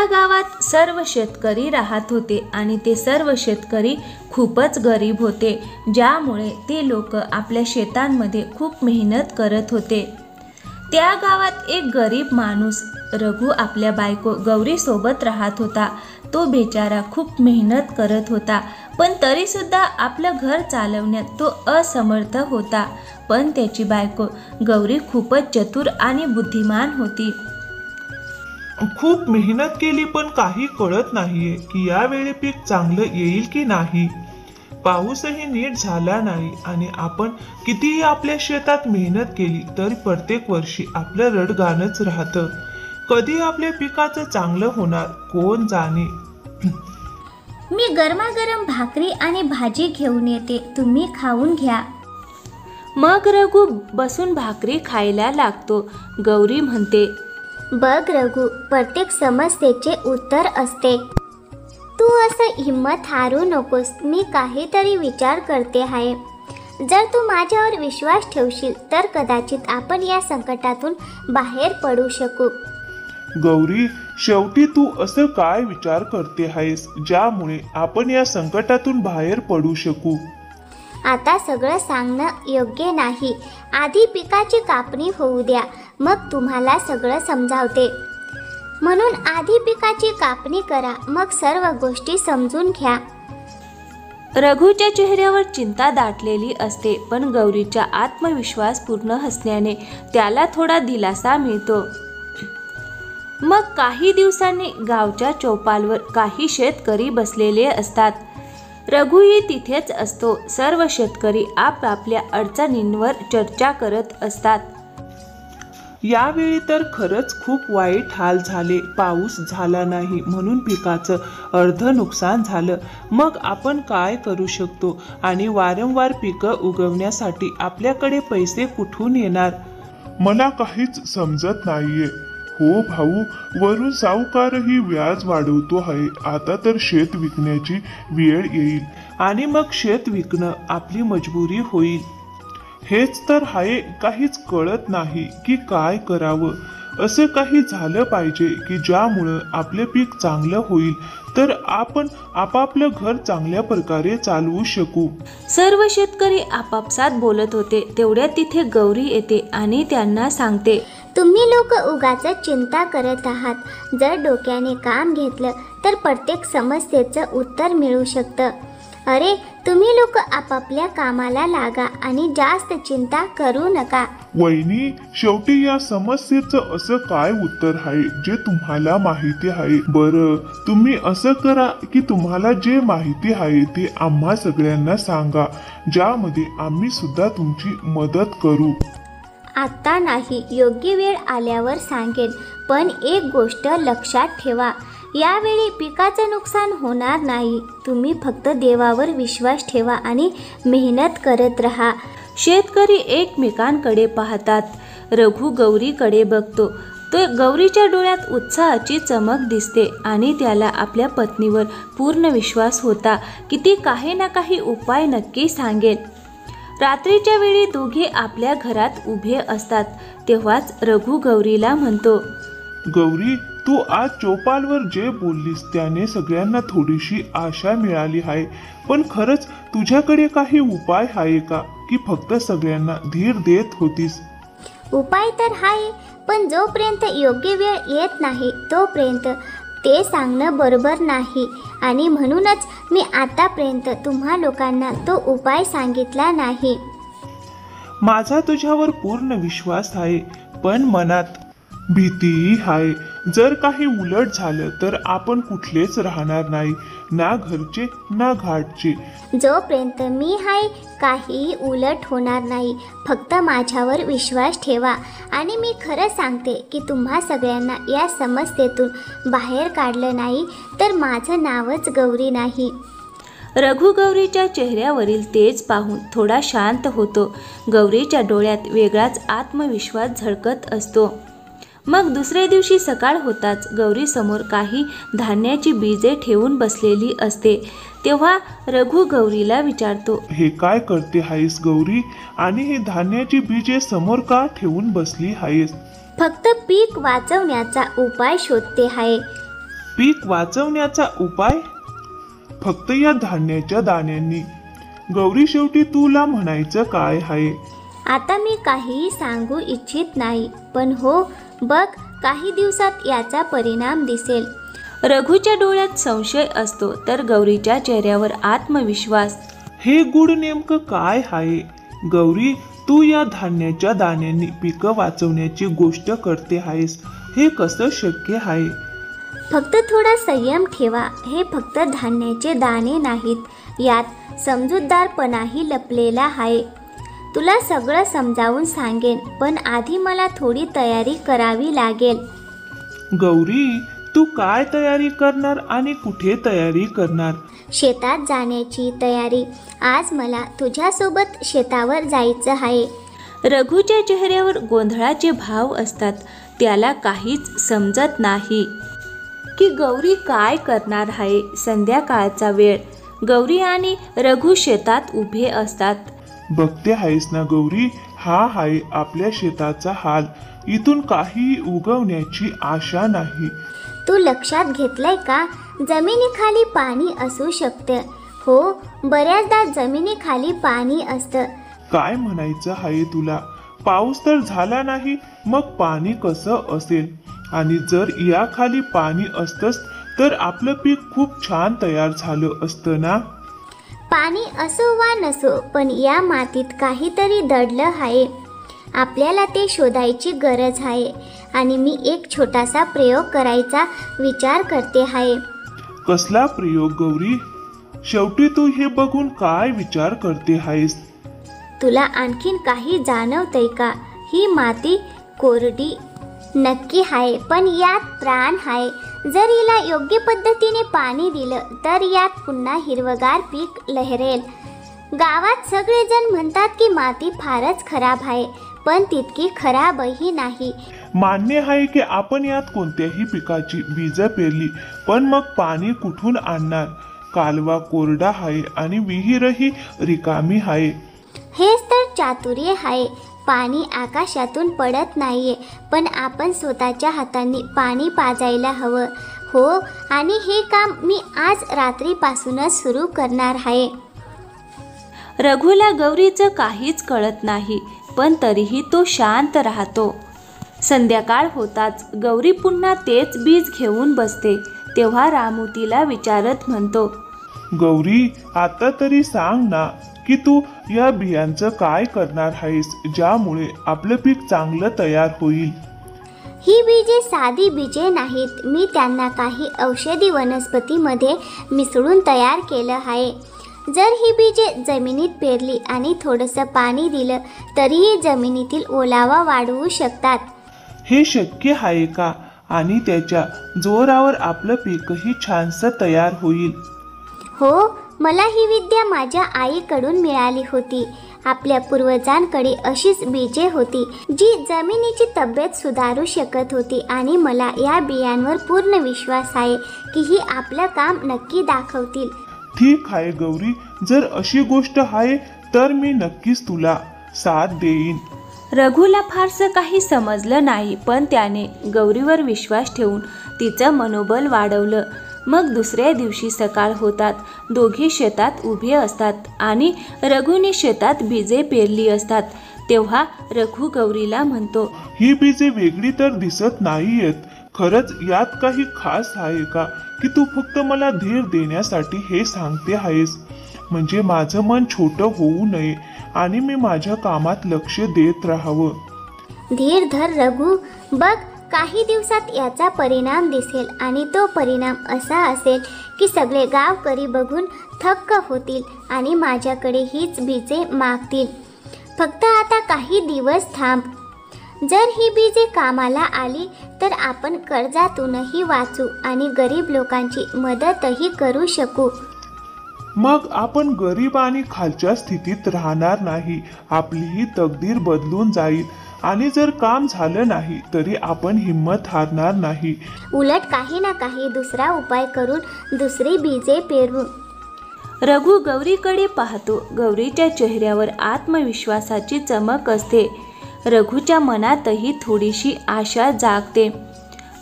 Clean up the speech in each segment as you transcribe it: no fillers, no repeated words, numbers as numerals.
एका गावात सर्व शेतकरी राहत होते आणि ते सर्व शेतकरी खूपच गरीब होते, ज्यामुळे ते लोक आपल्या शेतांमध्ये खूप मेहनत करत होते. त्या गावात एक गरीब माणूस रघु आपल्या बायको गौरी सोबत राहत होता. तो बेचारा खूप मेहनत करत होता, पण तरी सुद्धा आपलं घर चालवण्यात तो असमर्थ होता. पण त्याची बायको गौरी खूपच चतुर आणि बुद्धिमान होती. खूप मेहनत केली पण काही कळत नाहीये की यावेळी पीक चांगलं येईल की नाही. पाऊसही नीट झाला नाही आणि आपण कितीही आपल्या शेतात मेहनत केली तरी प्रत्येक वर्षी आपलं रडगाणच राहतं. कधी आपल्या पिकाचं चांगलं होणार कोण जाणे. मी गरमागरम भाकरी आणि भाजी घेऊन येते, तुम्ही खाऊन घ्या. मग रघु बसून भाकरी खायला लागतो. गौरी म्हणते, बघ रघु, प्रत्येक समस्येचे उत्तर असते. तू असं हिम्मत हारू नकोस. मी काहीतरी विचार करते आहे. जर तू माझ्यावर विश्वास ठेवशील तर कदाचित आपण या संकटातून बाहेर पडू शकू. गौरी, शेवटी तू असं काय विचार करते आहेस ज्यामुळे आपण या संकटातून बाहेर पडू शकू. आता सगळं सांगणं योग्य नाही. आधी पिकाची कापणी होऊ द्या, मग तुम्हाला सगळं समजावते. म्हणून आधी पिकाची कापणी करा, मग सर्व गोष्टी समजून घ्या. रघुच्या चेहऱ्यावर चिंता दाटलेली असते, पण गौरीच्या आत्मविश्वास पूर्ण हसण्याने त्याला थोडा दिलासा मिळतो. मग काही दिवसांनी गावच्या चौपालवर काही शेतकरी बसलेले असतात. रघुही तिथेच असतो. सर्व शेतकरी आपापल्या अडचणींवर चर्चा करत असतात. यावेळी तर खरंच खूप वाईट हाल झाले. पाऊस झाला नाही म्हणून पिकाचं अर्ध नुकसान झालं. मग आपण काय करू शकतो आणि वारंवार पिकं उगवण्यासाठी आपल्याकडे पैसे कुठून येणार. मला काहीच समजत नाहीये. हो भाऊ, वरून सावकारही व्याज वाढवतो आहे. आता तर शेत विकण्याची वेळ येईल आणि मग शेत विकणं आपली मजबुरी होईल. हेच तर आहे, काहीच कळत नाही की काय करावं. असं काही झालं पाहिजे की ज्यामुळं आपले पीक चांगलं होईल, तर आपण आपापलं घर चांगल्या प्रकारे चालवू शकू. सर्व शेतकरी आपापसात बोलत होते. तेवढ्यात तिथे गौरी येते आणि त्यांना सांगते, तुम्ही लोक उगाच चिंता करत आहात. जर डोक्याने काम घेतलं तर प्रत्येक समस्येचं उत्तर मिळू शकतं. अरे, तुम्ही लोक आपापल्या कामाला लागा आणि जास्त चिंता करू नका. वहिनी, शेवटी या समस्येचं असं काय उत्तर आहे जे तुम्हाला माहिती आहे. बरं, तुम्ही असं करा की तुम्हाला जे माहिती आहे ते आम्हा सगळ्यांना सांगा, ज्यामध्ये आम्ही सुद्धा तुमची मदत करू. आता नाही, योग्य वेळ आल्यावर सांगेन. पण एक गोष्ट लक्षात ठेवा, यावेळी पिकाचं नुकसान होणार नाही. तुम्ही फक्त देवावर विश्वास ठेवा आणि मेहनत करत राहा. शेतकरी एकमेकांकडे पाहतात. रघु गौरीकडे बघतो. तो गौरीच्या डोळ्यात उत्साहाची चमक दिसते आणि त्याला आपल्या पत्नीवर पूर्ण विश्वास होता की ती काही ना काही उपाय नक्की सांगेल. रात्रीच्या वेळी दोघे आपल्या घरात उभे असतात. तेव्हाच रघु गौरीला म्हणतो, गौरी, तू आज चौपालवर जे बोललीस त्याने सगळ्यांना थोडीशी आशा मिळाली आहे. पण खरंच तुझ्याकडे काही उपाय आहे का, की फक्त सगळ्यांना धीर देत होतीस. उपाय तर आहे, पण जोपर्यंत योग्य वेळ येत नाही तोपर्यंत ते सांगणं बरोबर नाही. आणि म्हणूनच मी आतापर्यंत तुम्हा लोकांना तो उपाय सांगितला नाही. माझा तुझ्यावर पूर्ण विश्वास आहे, पण मनात भीतीही आहे. जर काही उलट झालं तर आपण कुठलेच राहणार नाही, ना घरचे ना घाटचे. जोपर्यंत मी आहे काहीही उलट होणार नाही. फक्त माझ्यावर विश्वास ठेवा. आणि मी खरं सांगते की तुम्हा सगळ्यांना या समस्येतून बाहेर काढलं नाही तर माझं नावच गौरी नाही. रघु गौरीच्या चेहऱ्यावरील तेज पाहून थोडा शांत होतो. गौरीच्या डोळ्यात वेगळाच आत्मविश्वास झळकत असतो. मग दुसऱ्या दिवशी सकाळ होताच गौरी समोर काही धान्याची बीजे ठेवून बसलेली असते. तेव्हा रघु गौरीला विचारतो, हे काय करते आहेस गौरी, आणि ही धान्याची बीजे समोर का ठेवून बसली आहेस. फक्त पीक वाचवण्याचा उपाय शोधते आहे. पीक वाचवण्याचा उपाय फक्त या धान्याच्या दाण्यांनी. गौरी, शेवटी तुला म्हणायचं काय आहे? आता मी काहीही सांगू इच्छित नाही, पण हो, बघ, काही दिवसात याचा परिणाम दिसेल. रघुच्या डोळ्यात संशय असतो तर गौरीच्या चेहऱ्यावर आत्मविश्वास. हे गुड नेमकं काय आहे? गौरी, तू या धान्याच्या दाण्यांनी पिकं वाचवण्याची गोष्ट करते आहेस, हे कसं शक्य आहे? फक्त थोडा संयम ठेवा. हे फक्त धान्याचे दाणे नाहीत, यात समजूतदारपणाही लपलेला आहे. तुला सगळं समजावून सांगेन, पण आधी मला थोडी तयारी करावी लागेल. गौरी, तू काय तयारी करणार आणि कुठे तयारी करणार? शेतात जाण्याची तयारी. आज मला तुझ्यासोबत शेतावर जायचं आहे. रघुच्या चेहऱ्यावर गोंधळाचे भाव असतात. त्याला काहीच समजत नाही की गौरी काय करणार आहे. संध्याकाळचा वेळ. गौरी आणि रघु शेतात उभे असतात. बघते आहेस ना गौरी, हा आहे आपल्या शेताचा हाल. इथून काही उगवण्याची आशा नाही. तू लक्षात घेतलंय का? जमिनीखाली पाणी असू शकतं. हो, बऱ्याचदा जमिनीखाली पाणी असतं. काय म्हणायचं आहे तुला? पाऊस तर झाला नाही, मग पाणी कसं असेल? आणि जर या खाली पाणी असतंच तर आपलं पीक खूप छान तयार झालं असतं ना. पाणी असो वा नसो, पण या मातीत काहीतरी दडलं आहे. आपल्याला ते शोधायची गरज आहे. आणि मी एक छोटासा प्रयोग करायचा विचार करते आहे. कसला प्रयोग गौरी? शेवटी तू हे बघून काय विचार करते आहेस? तुला आणखीन काही जाणवतंय का? ही माती कोरडी नक्की आहे, पण यात प्राण आहे. जर हिला योग्य पद्धतीने पाणी दिलं तर यात पुन्हा हिरवगार पीक लहरेल. गावात सगळेजण म्हणतात की माती फारच खराब आहे, पण तितकी खराबही नाही. मान्य आहे की आपण यात कोणत्याही पिकाची बीज पेरली, पण मग पाणी कुठून आणणार? कालवा कोरडा आहे आणि विहीरही रिकामी आहे. हेच तर चातुर्य आहे. पाणी आकाशातून पडत नाहीये, पण आपण स्वतःच्या हातांनी पाणी पाजायला हवं. हो, आणि हे काम मी आज रात्रीपासूनच सुरू करणार आहे. रघुला गौरीचं काहीच कळत नाही, पण तरीही तो शांत राहतो. संध्याकाळ होताच गौरी पुन्हा तेच बीज घेऊन बसते. तेव्हा रामू तिला विचारत म्हणतो, गौरी, आता तरी सांग ना की तू या बियांचं काय करणार आहेस, ज्यामुळे आपलं पीक चांगलं तयार होईल? ही बीजे साधी बीजे नाहीत. मी त्यांना काही औषधी वनस्पतीमध्ये मिसळून तयार केलं आहे. जर ही बीजे जमिनीत पेरली आणि थोडंसं पाणी दिलं तरीही जमिनीतील ओलावा वाढवू शकतात. हे शक्य आहे का? आणि त्याच्या जोरावर आपलं पीकही छानसं तयार होईल. हो, मला ही विद्या माझ्या आईकडून मिळाली होती. आपल्या पूर्वजांकडे अशीच बीजे होती जी जमिनीची तब्येत सुधारू शकत होती. आणि मला या बियांवर पूर्ण विश्वास आहे की ही आपलं काम नक्की दाखवतील. ठीक आहे गौरी, जर अशी गोष्ट आहे तर मी नक्कीच तुला साथ देईन. रघुला फारसं काही समजलं नाही, पण त्याने गौरीवर विश्वास ठेवून तिचं मनोबल वाढवलं. मग दुसऱ्या दिवशी सकाळ होतात. दोघे शेतात उभे असतात आणि रघुने शेतात बीजे पेरली असतात. तेव्हा रघु गौरीला म्हणतो, ही बीजे वेगळी तर दिसत नाहीयेत. खरंच यात काही खास आहे का, की तू फक्त मला धीर देण्यासाठी हे सांगते आहेस? म्हणजे माझं मन छोटं होऊ नये आणि मी माझ्या कामात लक्ष देत राहावं. धीर धर रघु. बघ, काही दिवसात याचा परिणाम दिसेल. आणि तो परिणाम असा असेल की सगळे गावकरी बघून थक्क होतील आणि माझ्याकडे हीच बीजे मागतील. फक्त आता काही दिवस थांब. जर ही बीजे कामाला आली तर आपण कर्जातूनही वाचू आणि गरीब लोकांची मदतही करू शकू. मग आपण गरीब आणि खालच्या स्थितीत राहणार नाही. आपलीही तकदीर बदलून जाईल. आणि जर काम झालं नाही तरी आपण हिंमत हारणार नाही. उलट काही ना काही दुसरा उपाय करून दुसरी बीजे पेरू. रघु गौरीकडे पाहतो. गौरीच्या चेहऱ्यावर आत्मविश्वासाची चमक असते. रघुच्या मनातही थोडीशी आशा जागते.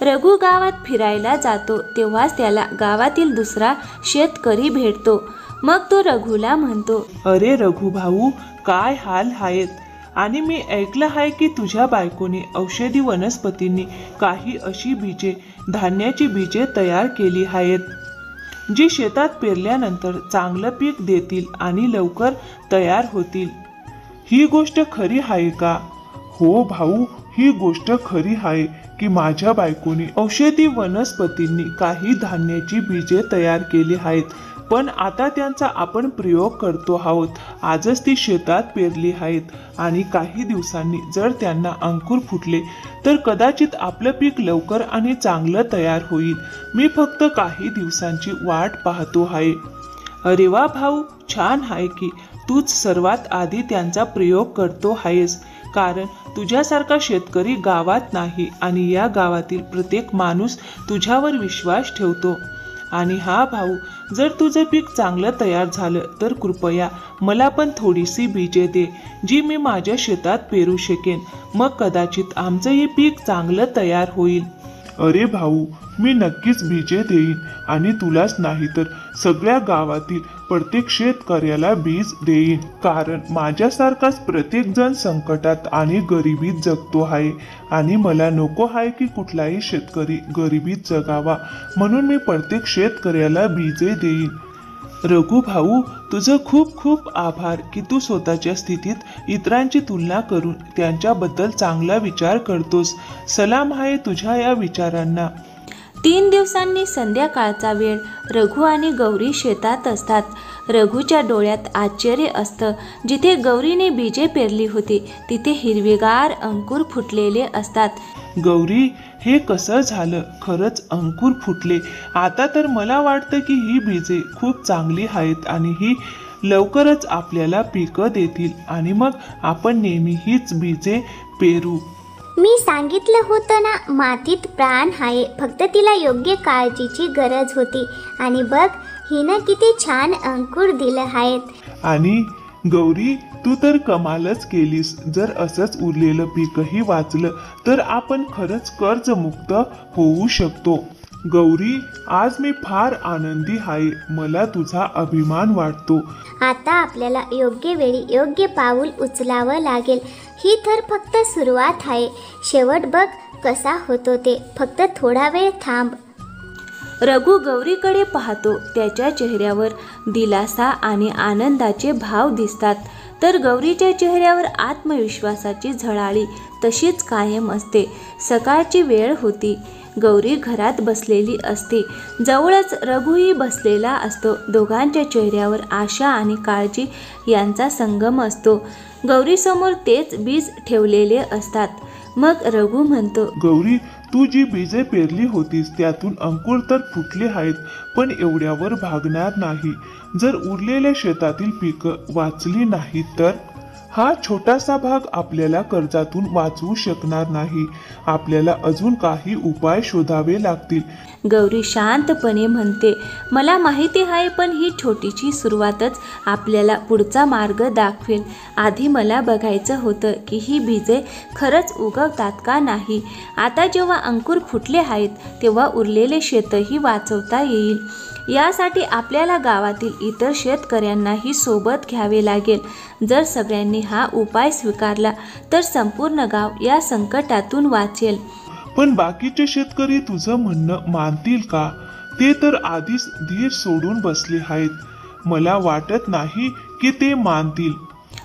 रघु गावात फिरायला जातो तेव्हाच त्याला गावातील दुसरा शेतकरी भेटतो. मग तो रघुला म्हणतो, अरे रघु भाऊ, काय हाल आहेत. आणि मी ऐकलं आहे की तुझ्या बायकोने औषधी वनस्पतींनी काही अशी बीजे, धान्याची बीजे तयार केली आहेत जी शेतात पेरल्यानंतर चांगलं पीक देतील आणि लवकर तयार होतील. ही गोष्ट खरी आहे का? हो भाऊ, ही गोष्ट खरी आहे की माझ्या बायकोने औषधी वनस्पतींनी काही धान्याची बीजे तयार केली आहेत, पण आता त्यांचा आपण प्रयोग करतो आहोत. आजच ती शेतात पेरली आहेत आणि काही दिवसांनी जर त्यांना अंकुर फुटले तर कदाचित आपलं पीक लवकर आणि चांगलं तयार होईल. मी फक्त काही दिवसांची वाट पाहतो आहे. अरे वा भाऊ, छान आहे की तूच सर्वात आधी त्यांचा प्रयोग करतो आहेस, कारण तुझ्यासारखा शेतकरी गावात नाही आणि या गावातील प्रत्येक माणूस तुझ्यावर विश्वास ठेवतो. आणि हा भाऊ, जर तुझं पीक चांगलं तयार झालं तर कृपया मला पण थोडीशी बीजे दे, जी मी माझ्या शेतात पेरू शकेन. मग कदाचित आमचं हे पीक चांगलं तयार होईल. अरे भाऊ, मी नक्कीच बीजे देईन आणि तुलाच नाही तर सगळ्या गावातील प्रत्येक शेतकऱ्याला बीज देईन, कारण माझ्यासारखाच प्रत्येक जण संकटात आणि गरिबीत जगतो आहे आणि मला नको आहे की कुठलाही शेतकरी गरिबीत जगावा, म्हणून मी प्रत्येक शेतकऱ्याला बीजे देईन. रघु भाऊ, तुझं खूप खूप आभार की तू स्वतःच्या स्थितीत इतरांची तुलना करून त्यांच्याबद्दल चांगला विचार करतोस. सलाम आहे तुझ्या या विचारांना. 3 दिवसांनी संध्याकाळचा वेळ. रघु आणि गौरी शेतात असतात. रघुच्या डोळ्यात आश्चर्य असतं. जिथे गौरीने बीजे पेरली होती तिथे हिरवेगार अंकुर फुटलेले असतात. गौरी, हे कसं झालं? खरंच अंकुर फुटले. आता तर मला वाटतं की ही बीजे खूप चांगली आहेत आणि ही लवकरच आपल्याला पिकं देतील आणि मग आपण नेहमी हीच बीजे पेरू. मी सांगितलं होतं ना, मातीत प्राण आहे, फक्त तिला योग्य काळजीची गरज होती. आणि बघ, हिनं किती छान अंकुर दिलं आहेत. आणि गौरी, तू तर कमालच केलीस. जर असंच उरलेलं पीकही वाचलं तर आपण खरंच कर्जमुक्त होऊ शकतो. गौरी, आज मी फार आनंदी आहे. मला तुझा अभिमान वाटतो. आता आपल्याला योग्य वेळी योग्य पाऊल उचलावं लागेल. ही तर फक्त सुरुवात आहे. शेवट बघ कसा होतो ते. फक्त थोडा वेळ थांब. रघु गौरीकडे पाहतो. त्याच्या चेहऱ्यावर दिलासा आणि आनंदाचे भाव दिसतात, तर गौरीच्या चेहऱ्यावर आत्मविश्वासाची झळाळी तशीच कायम असते. सकाळची वेळ होती. गौरी घरात बसलेली असते. जवळच रघुही बसलेला असतो. दोघांच्या चेहऱ्यावर आशा आणि काळजी यांचा संगम असतो. गौरीसमोर तेच बीज ठेवलेले असतात. मग रघु म्हणतो, गौरी, तू जी बीजे पेरली होतीस त्यातून अंकुर तर फुटले आहेत, पण एवढ्यावर भागणार नाही. जर उरलेल्या शेतातील पिकं वाचली नाहीत तर हा छोटासा भाग आपल्याला कर्जातून वाचवू शकणार नाही. आपल्याला अजून काही उपाय शोधावे लागतील. गौरी शांतपणे म्हणते, मला माहिती आहे, पण ही छोटीशी सुरुवातच आपल्याला पुढचा मार्ग दाखवेल. आधी मला बघायचं होतं की ही बीजे खरंच उगवतात का नाही. आता जेव्हा अंकुर फुटले आहेत तेव्हा उरलेले शेतही वाचवता येईल. यासाठी आपल्याला गावातील इतर शेतकऱ्यांनाही सोबत घ्यावे लागेल. जर सगळ्यांनी हा उपाय स्वीकारला तर संपूर्ण गाव या संकटातून वाचेल. पण बाकीचे शेतकरी तुझं म्हणणं मानतील का? ते तर आधीच धीर सोडून बसले आहेत. मला वाटत नाही की ते मानतील.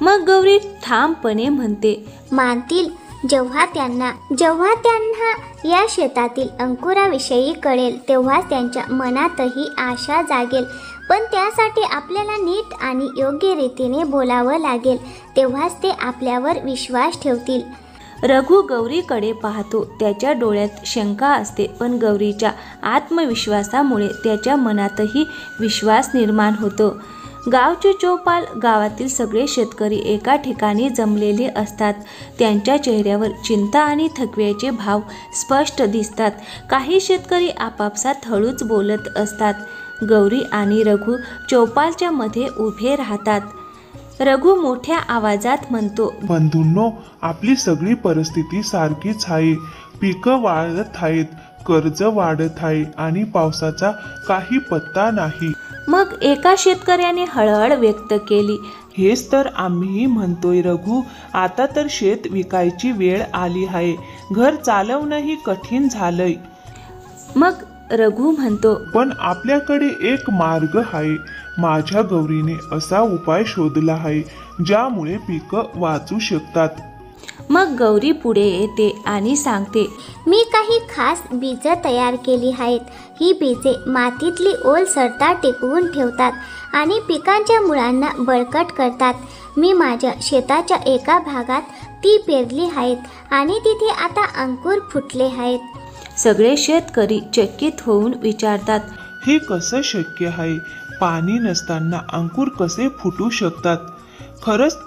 मग गौरी ठामपणे म्हणते, मानतील जेव्हा त्यांना या शेतातील अंकुराविषयी कळेल, तेव्हा त्यांच्या मनातही आशा जागेल. पण त्यासाठी आपल्याला नीट आणि योग्य रीतीने बोलावं लागेल. तेव्हाच ते आपल्यावर विश्वास ठेवतील. रघु गौरीकडे पाहतो. त्याच्या डोळ्यात शंका असते, पण गौरीच्या आत्मविश्वासामुळे त्याच्या मनातही विश्वास निर्माण होतो. गावचे चौपाल, गावातील सगळे शेतकरी एका ठिकाणी जमलेले असतात. त्यांच्या चेहऱ्यावर चिंता आणि थकव्याचे भाव स्पष्ट दिसतात. काही शेतकरी आपापसात हळूच बोलत असतात. गौरी आणि रघु चौपालच्या मध्ये उभे राहतात. रघु मोठ्या आवाजात म्हणतो, बंधूंनो, आपली सगळी परिस्थिती सारखीच आहे. पिकं वाळत आहेत, कर्ज वाढत आहे आणि पावसाचा काही पत्ता नाही. मग एका शेतकऱ्याने हळहळ व्यक्त केली. हेच तर आम्हीही म्हणतोय रघु. आता तर शेत विकायची वेळ आली आहे. घर चालवणंही कठीण झालंय. मग रघु म्हणतो, पण आपल्याकडे एक मार्ग आहे. माझ्या गौरीने असा उपाय शोधला आहे ज्यामुळे पिकं वाचू शकतात. मग गौरी पुढे येते आणि सांगते, मी काही खास बीजं तयार केली आहेत. ही बीजे मातीतली ओलसरता टिकवून ठेवतात आणि पिकांच्या मुळांना बळकट करतात. मी माझ्या शेताच्या एका भागात ती पेरली आहेत आणि तिथे आता अंकुर फुटले आहेत. सगळे शेतकरी चकित होऊन विचारतात, हे कसं शक्य आहे? पाणी नसताना अंकुर कसे फुटू शकतात? खरंच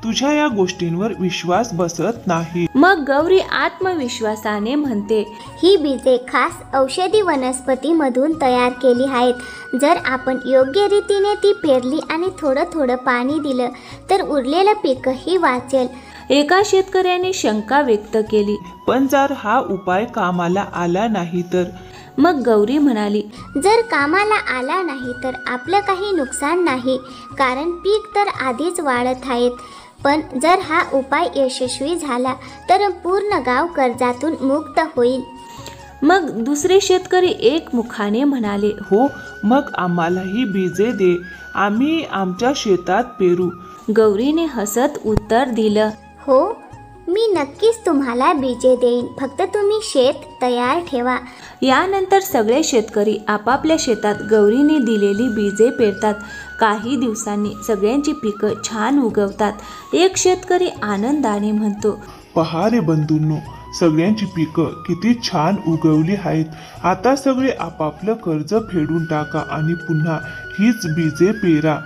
तुझ्या या गोष्टींवर विश्वास बसत नाही. मग गौरी आत्मविश्वासाने म्हणते, ही बीजे खास औषधी वनस्पतीमधून तयार केली आहेत. जर आपण योग्य रीतीने ती पेरली आणि थोडं थोडं पाणी दिलं तर उरलेलं पीकही वाचेल. एका शेतकऱ्याने शंका व्यक्त केली. पण जर हा उपाय कामाला आला नाही तर? मग गौरी म्हणाली, जर कामाला आला नाही तर आपलं काही नुकसान नाही, कारण पीक तर आधीच वाढत आहेत. पण जर हा उपाय यशस्वी झाला तर पूर्ण गाव कर्जातून मुक्त होईल. मग दुसरे शेतकरी एकमुखाने म्हणाले, हो, मग आम्हालाही बीजे दे. आम्ही आमच्या शेतात पेरू. गौरीने हसत उत्तर दिलं, हो, मी नक्कीच तुम्हाला बीजे देईन. फक्त तुम्ही शेत तयार ठेवा. यानंतर सगळे शेतकरी आपापल्या शेतात गौरीने दिलेली बीजे पेरतात. काही दिवसांनी सगळ्यांची पिकं छान उगवतात. एक शेतकरी आनंदाने म्हणतो, पहा रे बंधूंनो, सगळ्यांची पिकं किती छान उगवली आहेत. आता सगळे आपापलं कर्ज फेडून टाका आणि पुन्हा हीच बीजे पेरा.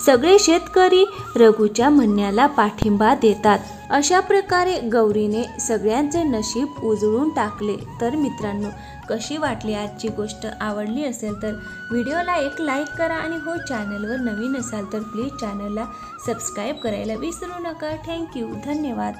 सगळे शेतकरी रघुच्या म्हणण्याला पाठिंबा देतात. अशा प्रकारे गौरीने सगळ्यांचे नशीब उजळून टाकले. तर मित्रांनो, कशी वाटली आजची गोष्ट? आवडली असेल तर व्हिडिओला एक लाईक करा आणि हो, चॅनलवर नवीन असाल तर प्लीज चॅनलला सबस्क्राईब करायला विसरू नका. थँक्यू. धन्यवाद.